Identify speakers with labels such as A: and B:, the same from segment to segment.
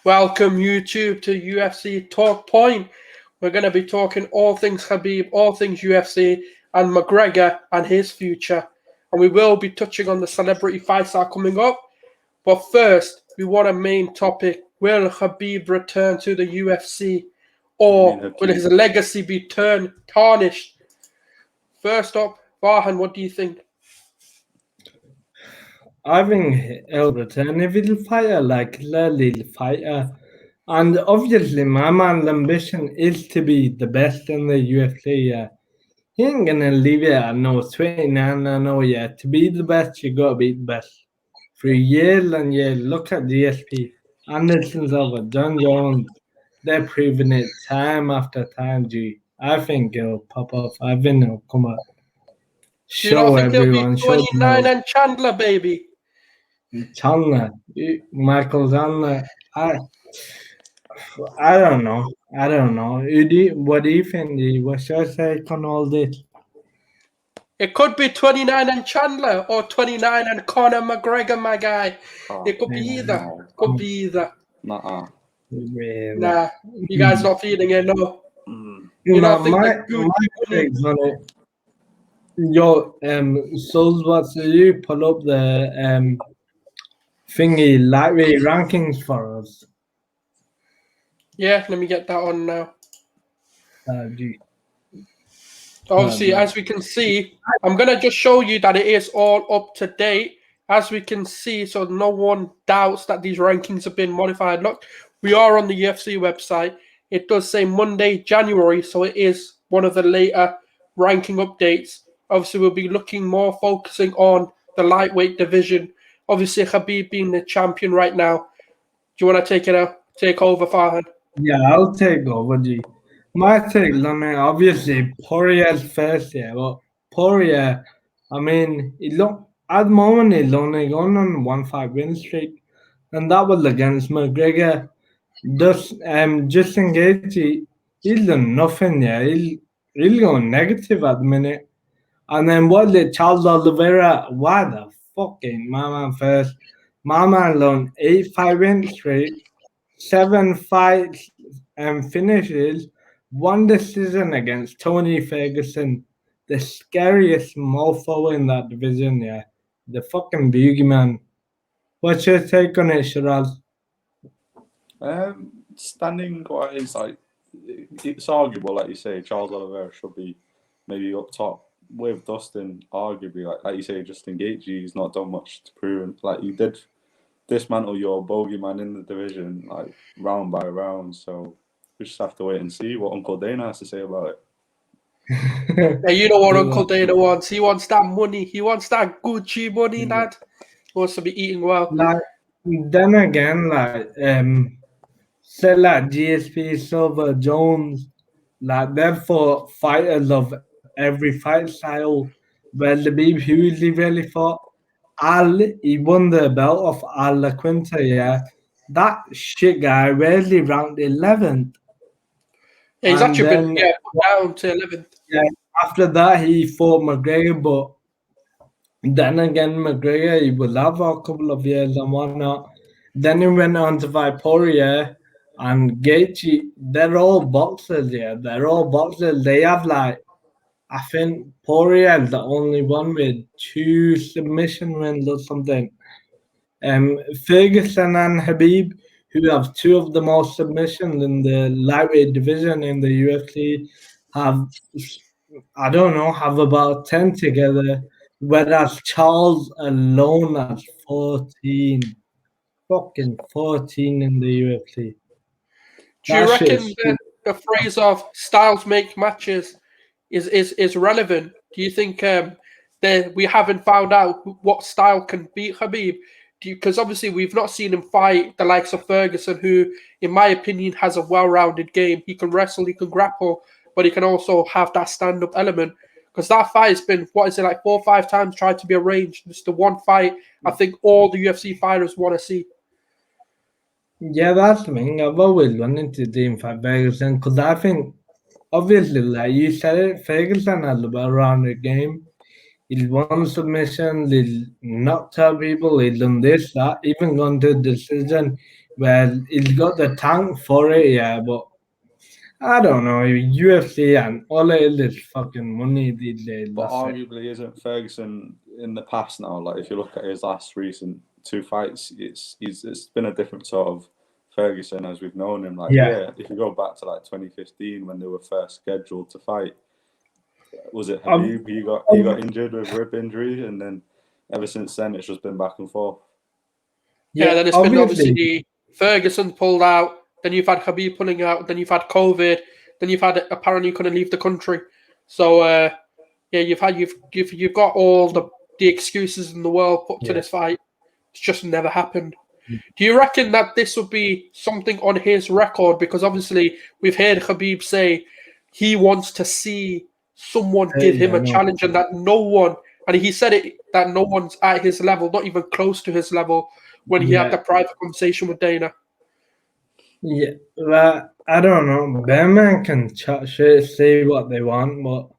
A: Welcome YouTube to UFC Talk Point. We're going to be talking all things Khabib, all things UFC, and McGregor and his future. And we will be touching on the celebrity fights that are coming up. But first, we want a main topic. Will Khabib return to the UFC? Or will his legacy be tarnished? First up, Farhan, what do you think?
B: I think he'll return if he'll fight like clearly fighter. And obviously my man's ambition is to be the best in the UFC, yeah. He ain't gonna leave it at no 29, I know, yeah. To be the best, you gotta be the best. For years and years, look at GSP. Anderson's over John Jones. They're proving it time after time, G. I think it'll pop off. I think it'll come up.
A: Do you not
B: Show
A: think he'll be
B: everyone, show
A: 29 and Chandler, baby?
B: Chandler, Michael Chandler. I don't know. I don't know. What do you think? What's your take on all this?
A: It could be 29 and Chandler or 29 and Conor McGregor, my guy. It could be either.
C: No.
A: Could be either.
C: Nuh-uh.
A: Nah, you guys not feeling it, no.
B: You
A: not
B: know,
A: think
B: my
A: that Gucci
B: takes on it. Yo, Souls, what do you pull up the thingy lightweight rankings for us?
A: Yeah, let me get that on now.
B: Gee.
A: Obviously, as we can see, I'm going to just show you that it is all up to date. As we can see, so no one doubts that these rankings have been modified. Look, we are on the UFC website. It does say Monday, January, so it is one of the later ranking updates. Obviously, we'll be looking more focusing on the lightweight division. Obviously, Khabib being the champion right now. Do you want to take over, Farhan?
B: Yeah, I'll take over, G. My take on it, obviously, Poirier's first, yeah, but Poirier, I mean, at the moment, he's only gone on 1-5 win streak, and that was against McGregor. Justin Gaethje, he's done nothing, yeah, he's going negative at the minute. And then what did Charles Oliveira? Why the fucking my man first? My man on 8-5 win streak, 7 fights and finishes, 1 decision against Tony Ferguson, the scariest mofo in that division, yeah. The fucking boogeyman. What's your take on it, Shiraz?
C: Standing wise, like it's arguable, like you say, Charles Oliveira should be maybe up top with Dustin, arguably, like you say, Justin Gaethje, he's not done much to prove. Like, you did dismantle your bogeyman in the division, like, round by round, so we just have to wait and see what Uncle Dana has to say about it.
A: Yeah, you know what Uncle Dana wants. He wants that money. He wants that Gucci money, lad. He wants to be eating well.
B: Like, then again, like, say like GSP, Silver, Jones, like they're for fighters of every fight style. Where the Beeb who's he really fought? He won the belt of Al La Quinta, yeah. That shit guy rarely ranked 11th.
A: Yeah, he's actually been put down to 11th.
B: Yeah, after that he fought McGregor, but then again McGregor he was out for a couple of years and whatnot. Then he went on to fight Poirier and Gaethje. They're all boxers, yeah. They're all boxers. They have like, I think Poirier is the only one with 2 submission wins or something. Ferguson and Khabib, who have 2 of the most submissions in the lightweight division in the UFC, have, I don't know, have about 10 together, whereas Charles alone has 14. Fucking 14 in the UFC.
A: Do you reckon the phrase of styles make matches is relevant? Do you think that we haven't found out what style can beat Khabib? Because obviously we've not seen him fight the likes of Ferguson, who, in my opinion, has a well-rounded game. He can wrestle, he can grapple, but he can also have that stand-up element. Because that fight has been, 4 or 5 times tried to be arranged. It's the one fight I think all the UFC fighters want to see.
B: Yeah, that's the thing. I've always wanted to do fight Ferguson because I think, obviously, like you said it, Ferguson has a well-rounded game. He's won submissions, he's knocked out people, he's done this, that, even gone to decision. Well, he's got the tank for it, yeah, but I don't know. UFC and all it is fucking money these days.
C: But
B: That's it.
C: arguably, isn't Ferguson in the past now? Like, if you look at his last recent 2 fights, it's been a different sort of Ferguson as we've known him. Like,
B: Yeah.
C: if you go back to like 2015 when they were first scheduled to fight, was it Khabib? He got injured with rib injury, and then ever since then it's just been back and forth.
A: Yeah, then it's been obviously Ferguson pulled out, then you've had Khabib pulling out, then you've had COVID, then you've had apparently couldn't leave the country. So yeah, you've got all the excuses in the world put to this fight. It's just never happened. Do you reckon that this would be something on his record? Because obviously we've heard Khabib say he wants to see someone give him a challenge, and that no one, and he said it, that no one's at his level, not even close to his level, when he had the private conversation with Dana.
B: Yeah, well, I don't know. Batman can chat shit, say what they want, but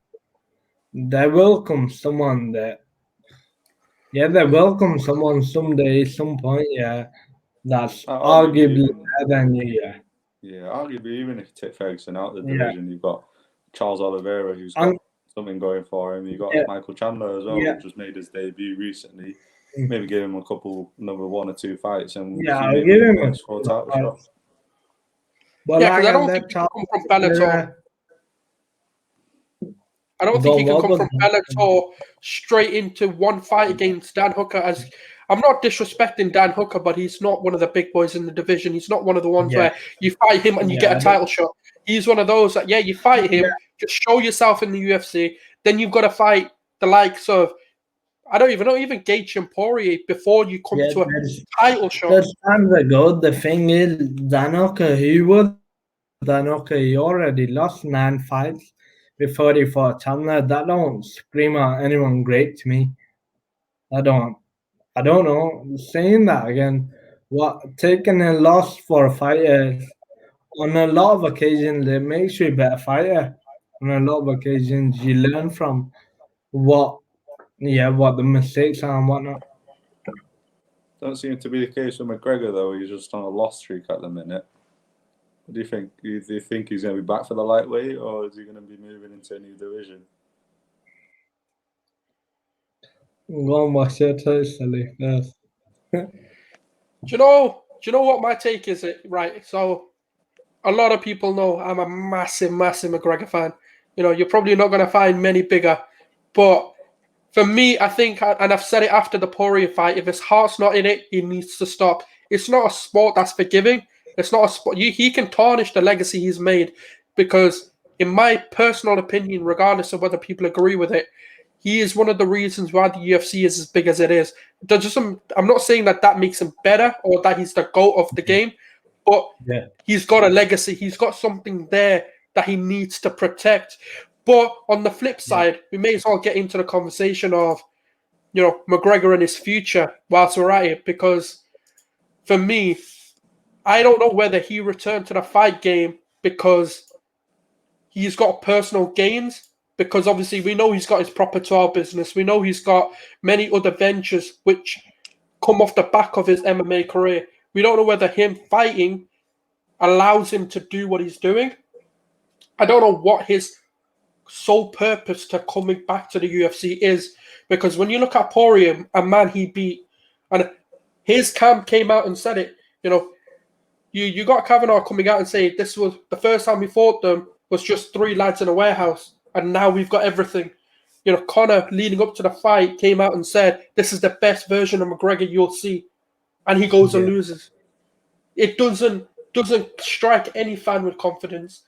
B: they welcome someone that, they welcome someone someday, some point, that's arguably better than you,
C: Yeah, arguably, even if you take Ferguson out of the division, you've got Charles Oliveira, who's got something going for him. You've got Michael Chandler as well, who just made his debut recently. Maybe give him another 1 or 2 fights, and
B: I'll give him a
C: title shot.
B: But
A: yeah, because I don't think he can come from Bellator. I don't think he can come from Bellator straight into one fight against Dan Hooker. As I'm not disrespecting Dan Hooker, but he's not one of the big boys in the division. He's not one of the ones where you fight him and you get a title shot. He's one of those that, you fight him, just show yourself in the UFC. Then you've got to fight the likes of, I don't even know, even Gaethje and Poirier before you come to a title shot.
B: That's time ago. The thing is, Dan Hooker, he already lost 9 fights before he fought Chandler. That don't scream at anyone great to me. I don't know. Saying that again, taking a loss for fighters on a lot of occasions, it makes you a better fighter. On a lot of occasions, you learn from what the mistakes are and whatnot.
C: Don't seem to be the case with McGregor though. He's just on a loss streak at the minute. What do you think? Do you think he's going to be back for the lightweight, or is he going to be moving into a new division?
B: Go and watch your taste, Sally, first.
A: Do you know what my take is? Right, so a lot of people know I'm a massive McGregor fan. You're probably not going to find many bigger, but for me, I think, and I've said it after the Poirier fight, if his heart's not in it, he needs to stop. It's not a sport that's forgiving. It's not a sport. He can tarnish the legacy he's made, because in my personal opinion, regardless of whether people agree with it, he is one of the reasons why the UFC is as big as it is. I'm not saying that makes him better or that he's the GOAT of the game, but he's got a legacy. He's got something there that he needs to protect. But on the flip side, we may as well get into the conversation of, McGregor and his future whilst we're at it, because for me, I don't know whether he returned to the fight game because he's got personal gains, because obviously we know he's got his proper tour business. We know he's got many other ventures which come off the back of his MMA career. We don't know whether him fighting allows him to do what he's doing. I don't know what his sole purpose to coming back to the UFC is, because when you look at Poirier, a man he beat, and his camp came out and said it, you got Kavanaugh coming out and saying this was the first time we fought them was just 3 lads in a warehouse, and now we've got everything. Conor, leading up to the fight, came out and said this is the best version of McGregor you'll see, and he goes and loses. It doesn't strike any fan with confidence.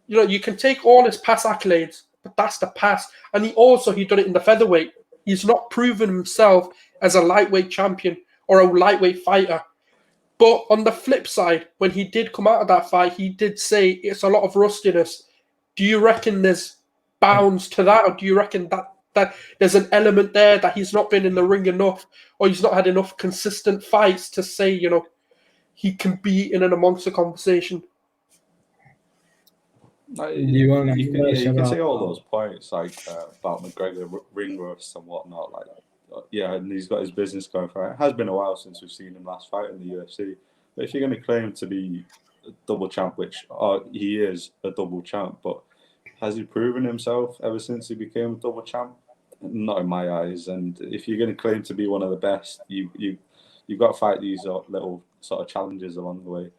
A: You can take all his past accolades, but that's the past. And he done it in the featherweight. He's not proven himself as a lightweight champion or a lightweight fighter. But on the flip side, when he did come out of that fight, he did say it's a lot of rustiness. Do you reckon there's bounds to that? Or do you reckon that there's an element there that he's not been in the ring enough, or he's not had enough consistent fights to say, he can be in and amongst the conversation?
C: You can say all those points about McGregor ring rust and whatnot, and he's got his business going for it. It has been a while since we've seen him last fight in the UFC, But if you're going to claim to be a double champ, which he is a double champ, but has he proven himself ever since he became a double champ? Not in my eyes. And if you're going to claim to be one of the best, you've got to fight these little sort of challenges along the way.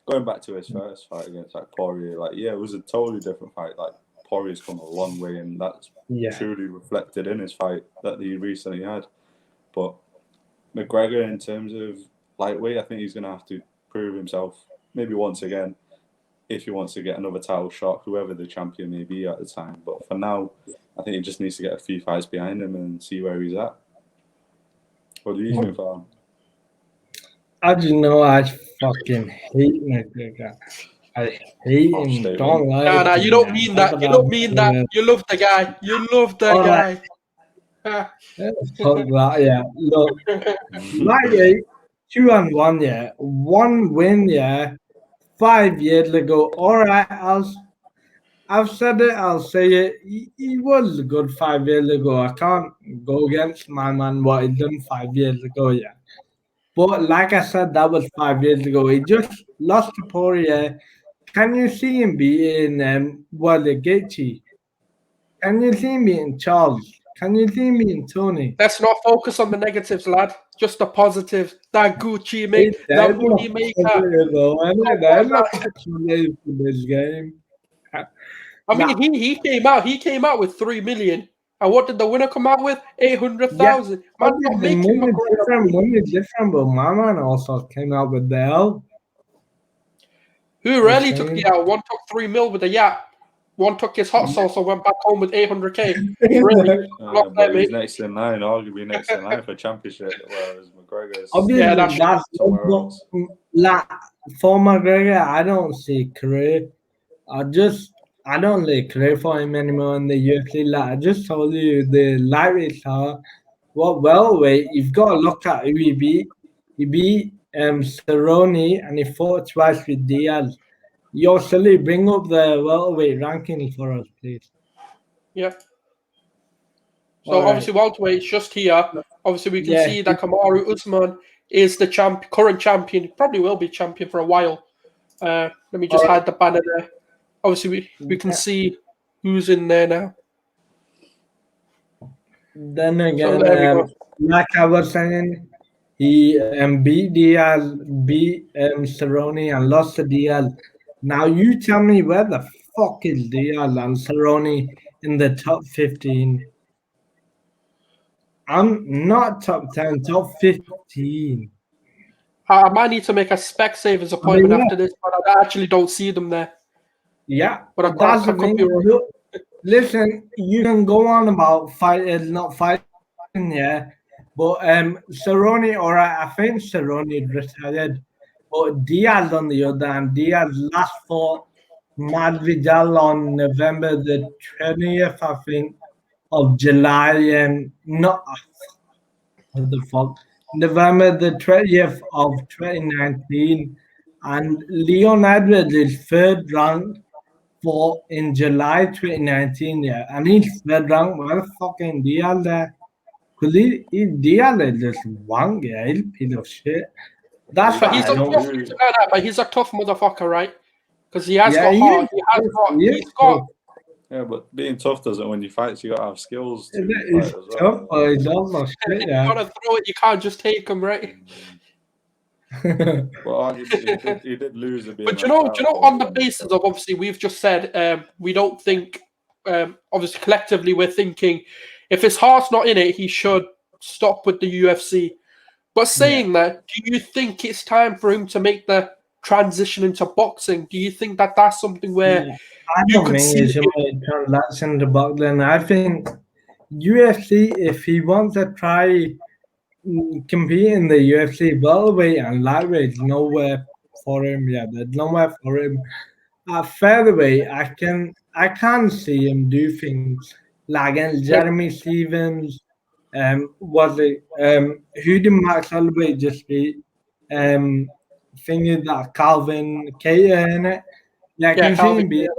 C: Going back to his first fight against like Poirier, like it was a totally different fight. Like Poirier's come a long way, and that's truly reflected in his fight that he recently had. But McGregor, in terms of lightweight, I think he's going to have to prove himself maybe once again if he wants to get another title shot, whoever the champion may be at the time. But for now, I think he just needs to get a few fights behind him and see where he's at. What do you think, Farm?
B: As you know, I fucking hate McGregor. I hate him. Don't lie.
A: Nah, you don't mean that. You don't mean that. You love the guy. You love the guy.
B: Fuck that, yeah. Look, lightweight, 2-1, yeah. One win, yeah. 5 years ago. All right, I've said it. I'll say it. He was good 5 years ago. I can't go against my man what he done 5 years ago, yeah. But like I said, that was 5 years ago. He just lost to Poirier. Can you see him beating Gaethje? Can you see him beating Charles? Can you see him beating Tony?
A: Let's not focus on the negatives, lad. Just the positives. That Gucci mate, that money maker.
B: This game.
A: I mean, he came out with 3 million. And what did the winner come out with? 800,000.
B: Yeah, money is different, but my man also came out with the L.
A: Who really took the L? One took 3 mil with the yacht. One took his hot sauce and went back home with 800K. Really?
C: But he's next in line, arguably next in line for championship, whereas McGregor's
A: that's
C: somewhere else.
B: Like, for McGregor, I don't see career. I don't really care for him anymore in the UFC. Like I just told you, the lightweights are welterweight. You've got to look at who he beat. He beat Cerrone and he fought twice with Diaz. Yo, Sully, bring up the welterweight ranking for us, please.
A: Yeah. So obviously welterweight is just here. Obviously we can see that Kamaru Usman is the current champion. Probably will be champion for a while. Let me just hide the banner there. Obviously, we can see who's in there now.
B: Then again, like I was saying, he beat Diaz, beat Cerrone, and lost to Diaz. Now you tell me where the fuck is Diaz and Cerrone in the top 15? I'm not top 10, top 15.
A: I might need to make a Spec Savers appointment after this, but I actually don't see them there.
B: Yeah, but that's the thing. Listen, you can go on about not fighting, yeah. But Cerrone, all right, I think Cerrone retired. But Diaz on the other hand, Diaz last fought Masvidal on November the 20th, I think, of July, and not what the fuck, November the 20th of 2019, and Leon Edwards is third ranked for in July 2019, yeah, and he's third ranked. Where the fucking Diaz there? Cause Diaz is just one guy, he's a piece of shit. That's why
A: he's a tough motherfucker, right? Because he has got heart. He's got.
C: Yeah, but being tough doesn't win you fights. You gotta have skills to
B: fight as well. Tough, he's almost shit,
A: you gotta throw it. You can't just take him, right?
C: Well, he did lose a bit.
A: But you know, on the basis of obviously we've just said we don't think. Obviously, collectively, we're thinking if his heart's not in it, he should stop with the UFC. But saying that, do you think it's time for him to make the transition into boxing? Do you think that that's something where
B: I don't think he should make a transition into boxing? I think UFC, if he wants to try compete in the UFC welterweight and lightweight, there's nowhere for him. Yeah, there's nowhere for him. At featherweight, I can see him do things like against Jeremy Stevens. Was it who did Max Holloway just beat? Thinking that Calvin Cater in it. Like you see him beat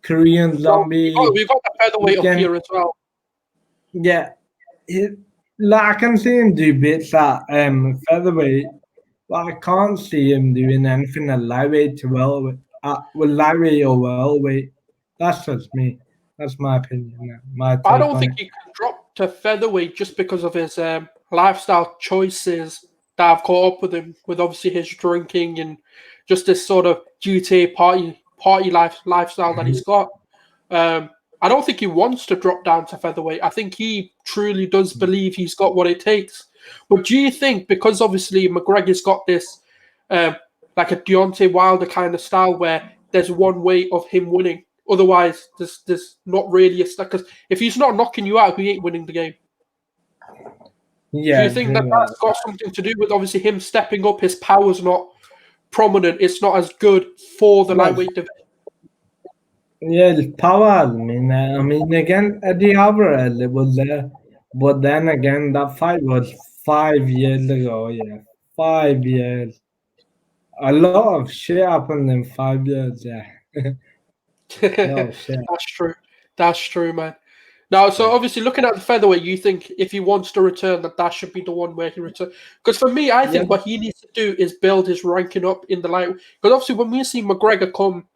B: Korean Zombie.
A: We've got the featherweight up here as well.
B: Yeah, like I can see him do bits at featherweight. But I can't see him doing anything at lightweight to welterweight. Lightweight or welterweight. That's just me. That's my opinion. My
A: I
B: take
A: don't
B: on
A: think
B: it.
A: he can drop to featherweight just because of his lifestyle choices that have caught up with him, with obviously his drinking and just this sort of GTA party lifestyle that he's got. I don't think he wants to drop down to featherweight. I think he truly does believe he's got what it takes. But do you think, because obviously McGregor's got this like a Deontay Wilder kind of style where there's one way of him winning, otherwise there's not really a stuff, because if he's not knocking you out, he ain't winning the game. Do you
B: Yeah,
A: think that that's got something to do with obviously him stepping up? His power's not prominent. It's not as good for the lightweight division.
B: yeah, the power. I mean, again, Eddie Alvarez was there, but then again, that fight was 5 years ago. Yeah, 5 years. A lot of shit happened in 5 years. Yeah, a lot of shit.
A: That's true, man. Now, so obviously, looking at the featherweight, you think if he wants to return, that should be the one where he returns. Because for me, I think what he needs to do is build his ranking up in the light. Because obviously, when we see McGregor come,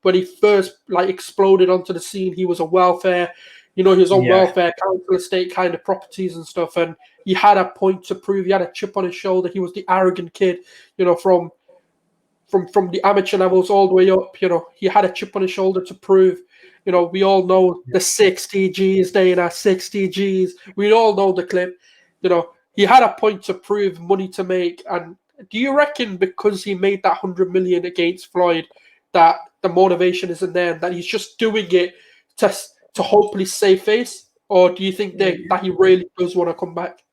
A: when he first exploded onto the scene, he was on welfare. He was on welfare, council estate kind of properties and stuff, and he had a point to prove. He had a chip on his shoulder. He was the arrogant kid, from the amateur levels all the way up. He had a chip on his shoulder to prove. We all know the 60 Gs, they in our 60 Gs. We all know the clip. He had a point to prove, money to make. And do you reckon because he made that 100 million against Floyd, that the motivation isn't there, that he's just doing it to hopefully save face? Or do you think that he really does want to come back?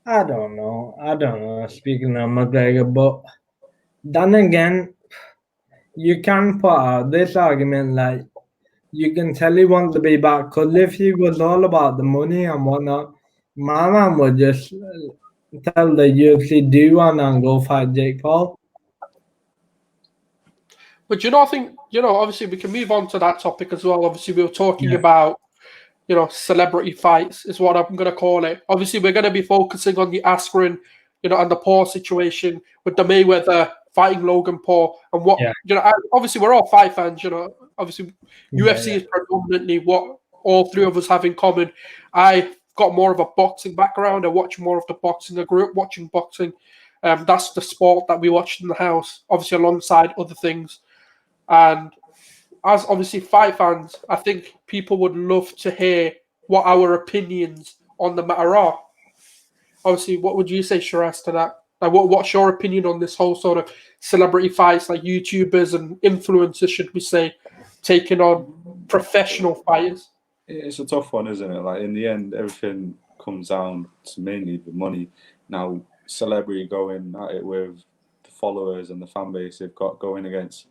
B: I don't know. Speaking of McGregor, but then again, you can put out this argument like you can tell he wants to be back because if he was all about the money and whatnot, my man would just tell the UFC do one and go fight Jake Paul.
A: But I think, obviously we can move on to that topic as well. Obviously, we were talking about, celebrity fights is what I'm going to call it. Obviously, we're going to be focusing on the Askren, and the Paul situation with the Mayweather fighting Logan Paul and what, obviously we're all fight fans, obviously UFC is predominantly what all three of us have in common. I've got more of a boxing background. I watch more of the boxing. I grew up watching boxing. That's the sport that we watched in the house, obviously alongside other things. And as obviously fight fans, I think people would love to hear what our opinions on the matter are. Obviously, what would you say, Shiraz, to that? Like, what's your opinion on this whole sort of celebrity fights, like YouTubers and influencers, should we say, taking on professional fighters?
C: It's a tough one, isn't it? Like, in the end, everything comes down to mainly the money. Now, celebrity going at it with the followers and the fan base they've got going against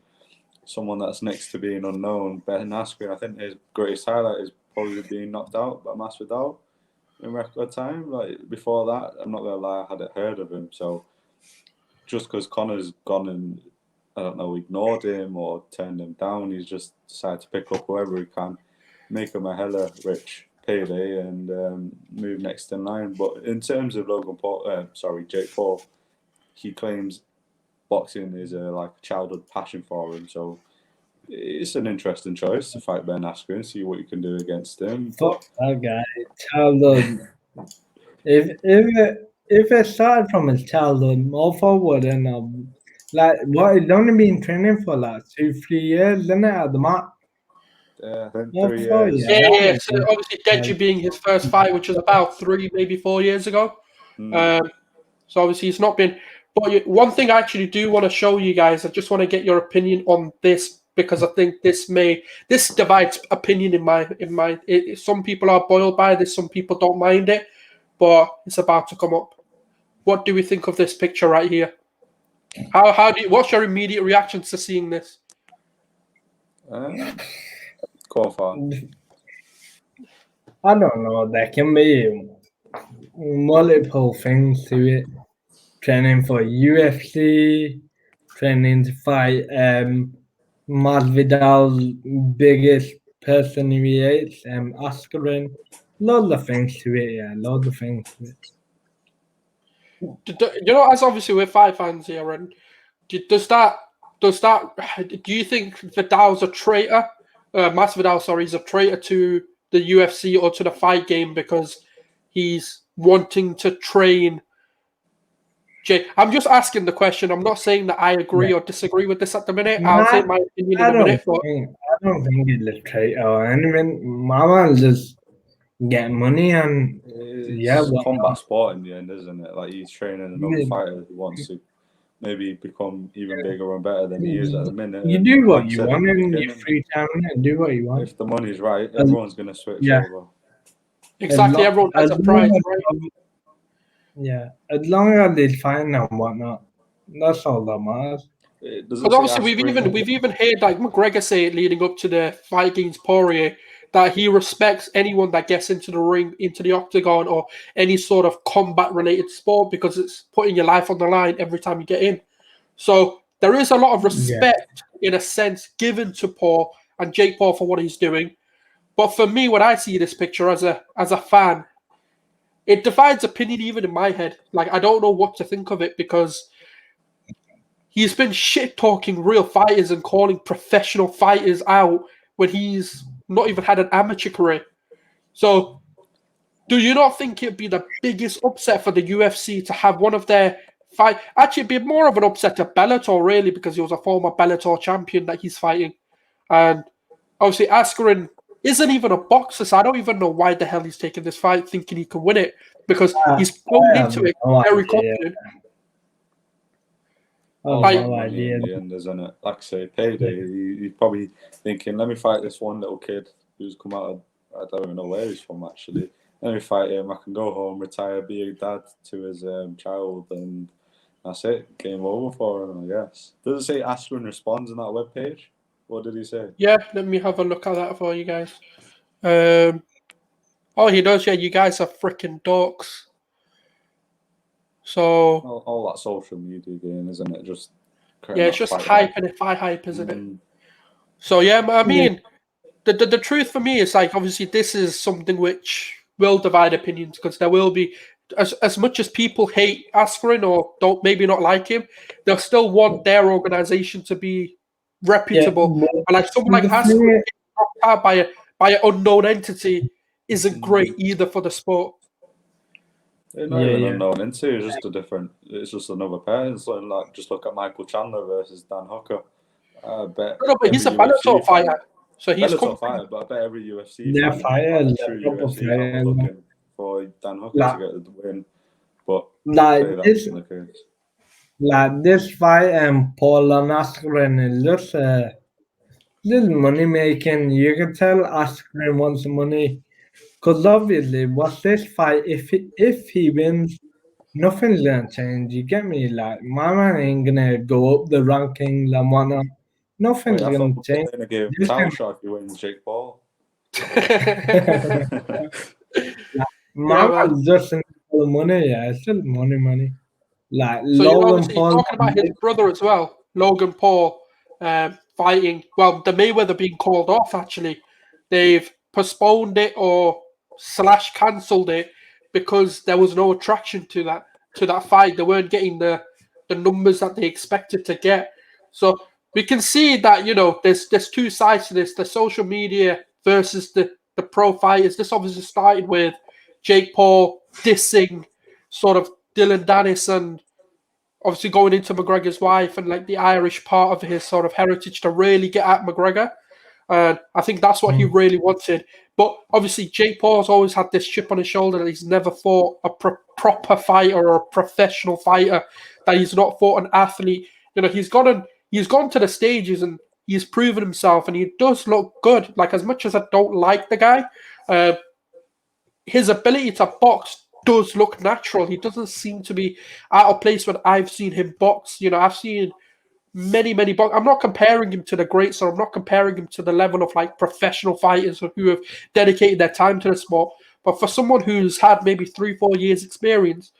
C: someone that's next to being unknown. Ben Askren, I think his greatest highlight is probably being knocked out by Masvidal in record time. Like, before that, I'm not gonna lie, I hadn't heard of him. So just because Conor's gone and, I don't know, ignored him or turned him down, he's just decided to pick up whoever he can, make him a hella rich payday and move next in line. But in terms of Jake Paul, he claims boxing is like a childhood passion for him. So it's an interesting choice to fight Ben Askren, see what you can do against him.
B: Fuck that guy, childhood. If it started from his childhood, more forward and like what he's only been training for like 2-3 years, isn't it? At the mark.
C: I think 3 years.
A: Yeah. So obviously, Deji being his first fight, which was about 3, maybe 4 years ago. So obviously, it's not been. But one thing I actually do want to show you guys, I just want to get your opinion on this, because I think this divides opinion in my. Some people are boiled by this, some people don't mind it, but it's about to come up. What do we think of this picture right here? What's your immediate reactions to seeing this?
C: Qualified.
B: I don't know. There can be multiple things to it. Training for UFC, training to fight Masvidal's biggest person he hates, Askren. Loads of things to it, yeah. Loads of things to it.
A: as obviously we're fight fans here, and do you think Vidal's a traitor? Masvidal, sorry, is a traitor to the UFC or to the fight game because he's wanting to train Jake? I'm just asking the question. I'm not saying that I agree or disagree with this at the minute. I'll say my opinion in a minute.
B: I don't think he's a traitor or anything. Mama just get money and
C: it's combat sport in the end, isn't it? Like he's training another fighter who wants to maybe become even bigger and better than he is at the minute.
B: You do what you want in your free time and do what you want.
C: If the money's right, everyone's going to switch over.
A: Exactly, everyone has a price, right?
B: Yeah, as long as they find and whatnot, that's all that matters.
A: But obviously, we've even heard like McGregor say it leading up to the fight against Poirier that he respects anyone that gets into the ring, into the octagon, or any sort of combat-related sport because it's putting your life on the line every time you get in. So there is a lot of respect, in a sense, given to Paul and Jake Paul for what he's doing. But for me, when I see this picture as a fan, it divides opinion even in my head. Like I don't know what to think of it because he's been shit-talking real fighters and calling professional fighters out when he's not even had an amateur career. So do you not think it'd be the biggest upset for the UFC to have one of their fight? Actually, it'd be more of an upset to Bellator, really, because he was a former Bellator champion that he's fighting. And obviously, Askren isn't even a boxer, so I don't even know why the hell he's taking this fight thinking he can win it because he's going into it very confident.
C: No idea in the end, isn't it? Like I say, payday. He's probably thinking, let me fight this one little kid who's come out of, I don't even know where he's from actually. Let me fight him. I can go home, retire, be a dad to his child, and that's it. Game over for him, I guess. Does it say Askren responds on that webpage? What did he say?
A: Yeah, let me have a look at that for you guys. Oh, he does. Yeah, you guys are freaking dorks. So
C: all that social media game, isn't it? Just
A: it's just hype and fight hype, isn't it? So yeah, I mean, the truth for me is like obviously this is something which will divide opinions because there will be as much as people hate Askren or don't maybe not like him, they'll still want their organization to be reputable. And like someone like Askren dropped out by an unknown entity isn't great either for the sport.
C: It's not even unknown entity. It's just a different. It's just another pair. It's like just look at Michael Chandler versus Dan Hooker. I bet.
A: No, but he's a Bellator fighter, so he's
C: Bellator fighter. But I bet every UFC
B: true
C: UFC fan was looking for Dan Hooker to get the win. But
B: this fight and Paul and Askren is just little money making. You can tell Askren wants money. Because obviously, what's this fight? If he wins, nothing's gonna change. You get me? Like my man ain't gonna go up the rankings and whatnot. Nothing's gonna change.
C: Gonna give title shot if you win Jake Paul.
B: My man's just in for the money. Yeah, it's still money. Like
A: so
B: Logan
A: Paul. You're talking about his brother as well, Logan Paul, fighting. Well, the Mayweather being called off. Actually, they've postponed it or / cancelled it because there was no attraction to that fight. They weren't getting the numbers that they expected to get. So we can see that there's two sides to this: the social media versus the pro fighters. This obviously started with Jake Paul dissing sort of Dylan Dennis and obviously going into McGregor's wife and like the Irish part of his sort of heritage to really get at McGregor. And I think that's what he really wanted. But obviously, Jake Paul's always had this chip on his shoulder that he's never fought a proper fighter or a professional fighter, that he's not fought an athlete. He's gone to the stages and he's proven himself, and he does look good. Like, as much as I don't like the guy, his ability to box does look natural. He doesn't seem to be out of place when I've seen him box. I've seen many box. I'm not comparing him to the greats, or I'm not comparing him to the level of like professional fighters who have dedicated their time to the sport. But for someone who's had maybe 3-4 years experience,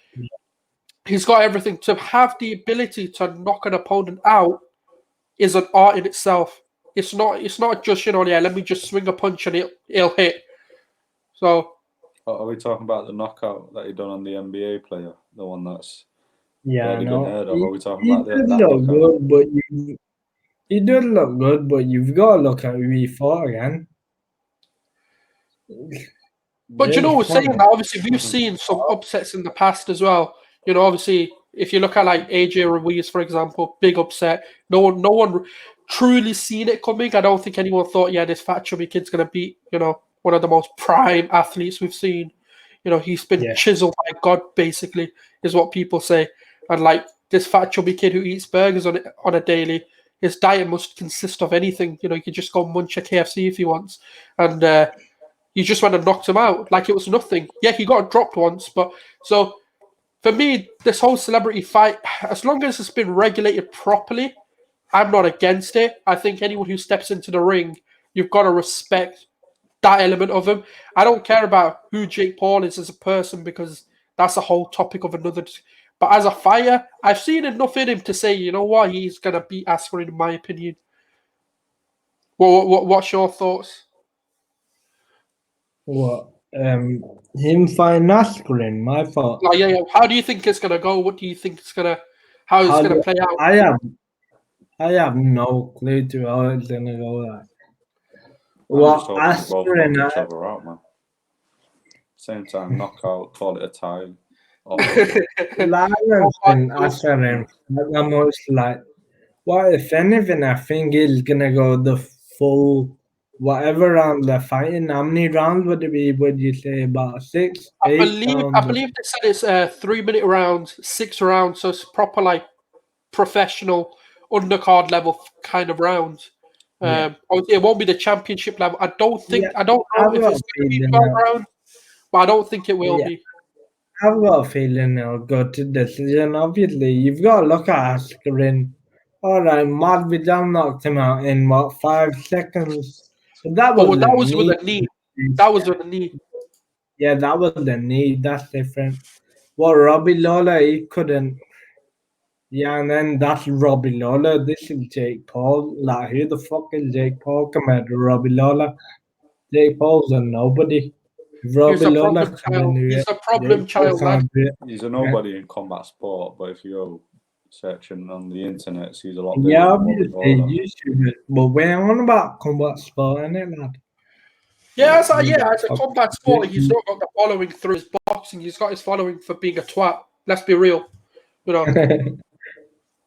A: he's got everything. To have the ability to knock an opponent out is an art in itself. It's not just let me just swing a punch and it'll hit. So
C: are we talking about the knockout that he done on the NBA player, the one that's
B: Yeah,
C: barely been heard of. Are we talking
B: he
C: about
B: did
C: that
B: look
C: looker?
B: good, but he did look good, but you've got to look at who he fought again.
A: But saying that, obviously we've seen some upsets in the past as well. Obviously if you look at like AJ Ruiz, for example, big upset. No one truly seen it coming. I don't think anyone thought, yeah, this fat chubby kid's gonna beat, one of the most prime athletes we've seen. He's been chiseled by God, basically, is what people say. And like this fat chubby kid who eats burgers on a daily, his diet must consist of anything. He could just go munch a KFC if he wants. And you just went and knocked him out like it was nothing. Yeah, he got dropped once, but so for me, this whole celebrity fight, as long as it's been regulated properly, I'm not against it. I think anyone who steps into the ring, you've got to respect that element of him. I don't care about who Jake Paul is as a person because that's a whole topic of another. But as a fighter, I've seen enough in him to say, you know what, he's gonna beat Askren in my opinion. What's your thoughts?
B: What? Him fighting Askren, my fault.
A: Like, yeah. How do you think it's gonna go? What do you think how it's gonna play out?
B: I have no clue to how it's gonna go. Like,
C: I'm just hoping both knock each other out, man. Same time, knockout, call it a tie.
B: Askren, I'm most like, well, if anything, I think he's gonna go the full whatever round they're fighting. How many rounds would it be? Would you say about 6, 8 rounds?
A: I believe they said it's 3-minute rounds, 6 rounds, so it's proper like professional undercard level kind of rounds. It won't be the championship level. I don't know if it's going to be 12 rounds, but I don't think it will be.
B: I've got a feeling it'll go to decision. Obviously, you've got to look at Askren. All right, Masvidal knocked him out in 5 seconds. So that was
A: with a knee. That was with a knee.
B: Yeah, that was the knee. That's different. Well, Robbie Lawler, he couldn't. Yeah, and then that's Robbie Lawler. This is Jake Paul. Like, who the fuck is Jake Paul compared to Robbie Lawler? Jake Paul's a nobody.
A: He's a problem child. He's a problem child, lad.
C: He's a nobody in combat sport, but if you go searching on the internet, he's a lot
B: bigger. Yeah, obviously, YouTube. But we're on about combat sport, innit, lad?
A: Yeah, as a combat sport, he's not got the following through his boxing. He's got his following for being a twat. Let's be real.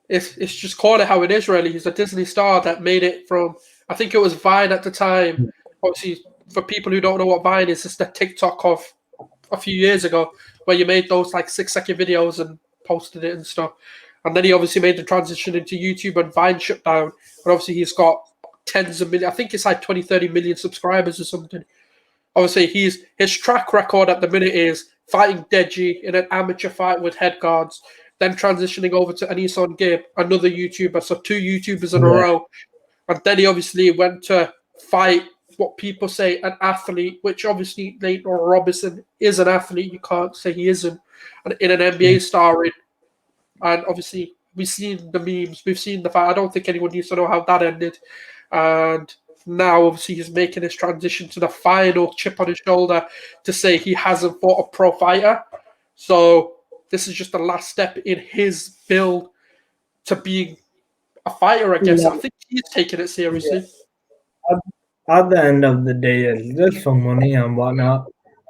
A: It's just call it how it is, really. He's a Disney star that made it from, I think it was Vine at the time. Obviously, for people who don't know what Vine is, it's the TikTok of a few years ago where you made those like 6-second videos and posted it and stuff. And then he obviously made the transition into YouTube and Vine shut down. But obviously he's got tens of millions. I think it's like 20, 30 million subscribers or something. Obviously his track record at the minute is fighting Deji in an amateur fight with head guards, then transitioning over to Anison Gibb, another YouTuber. So 2 YouTubers in a row. And then he obviously went to fight what people say an athlete, which obviously Nate Robinson is an athlete. You can't say he isn't. In an NBA star. And obviously we've seen the memes. We've seen the fight. I don't think anyone needs to know how that ended. And now obviously he's making his transition to the final chip on his shoulder to say he hasn't fought a pro fighter. So this is just the last step in his build to being a fighter, I guess. I think he's taking it seriously.
B: At the end of the day, it's just for money and whatnot.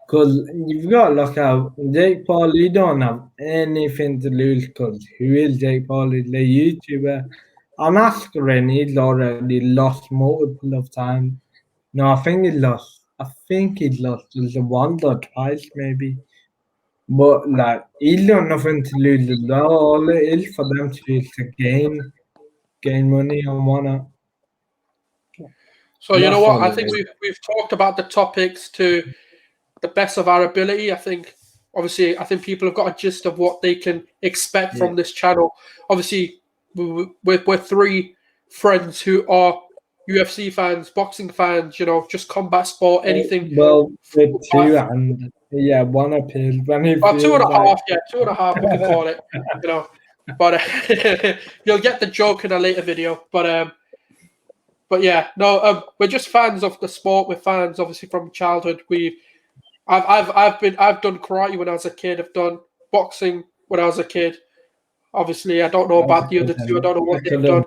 B: Because you've got to look at Jake Paul, he don't have anything to lose because who is Jake Paul? He's a YouTuber. And Askren, he's already lost multiple of times. No, I think he's lost just once or twice maybe. But like he's got nothing to lose as well. All it is for them to is to gain money and whatnot.
A: So you know what? I think we've talked about the topics to the best of our ability. I think people have got a gist of what they can expect from this channel. Obviously, we're 3 friends who are UFC fans, boxing fans, just combat sport, anything.
B: Well, we're 2 and one appears when he
A: 2.5, 2.5 we can call it, But you'll get the joke in a later video. But yeah, no, we're just fans of the sport. We're fans, obviously, from childhood. I've done karate when I was a kid. I've done boxing when I was a kid. Obviously, I don't know about the other two. I don't know what they've done.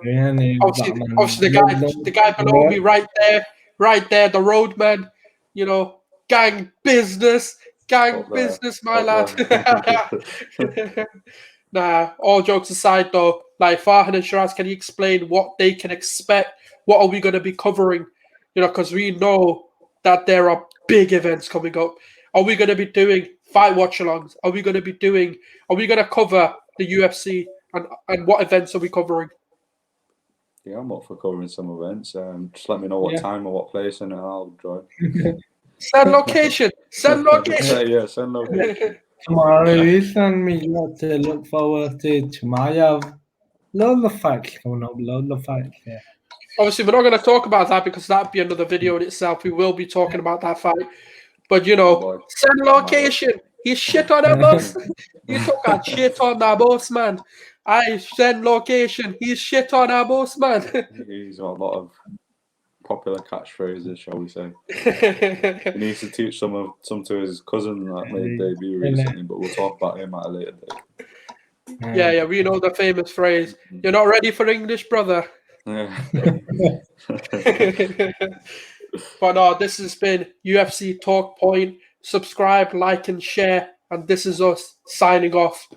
A: Obviously, the guy below me, right there, the roadman. You know, gang business, my lad. Nah, all jokes aside, though, like Farhan and Shiraz, can you explain what they can expect? What are we going to be covering? You know, because we know that there are big events coming up. Are we going to be doing fight watch-alongs? Are we going to cover the UFC? And what events are we covering?
C: Yeah, I'm up for covering some events. Just let me know what time or what place, and I'll join.
A: Send location. Send location.
C: Yeah, send location.
B: Tomorrow evening, we got to look forward to tomorrow. Loads of fights coming up. Loads of fights. Yeah.
A: Obviously, we're not going to talk about that because that'd be another video in itself. We will be talking about that fight. But, you know, send location. He shit on that bus. You took a shit on that bus, man. I send location. He shit on that bus, man.
C: He's got a lot of popular catchphrases, shall we say. He needs to teach some to his cousin that made debut recently, but we'll talk about him at a later date.
A: Yeah, we know the famous phrase. You're not ready for English, brother.
C: Yeah.
A: But no, this has been UFC Talk Point. Subscribe, like, and share. And this is us signing off.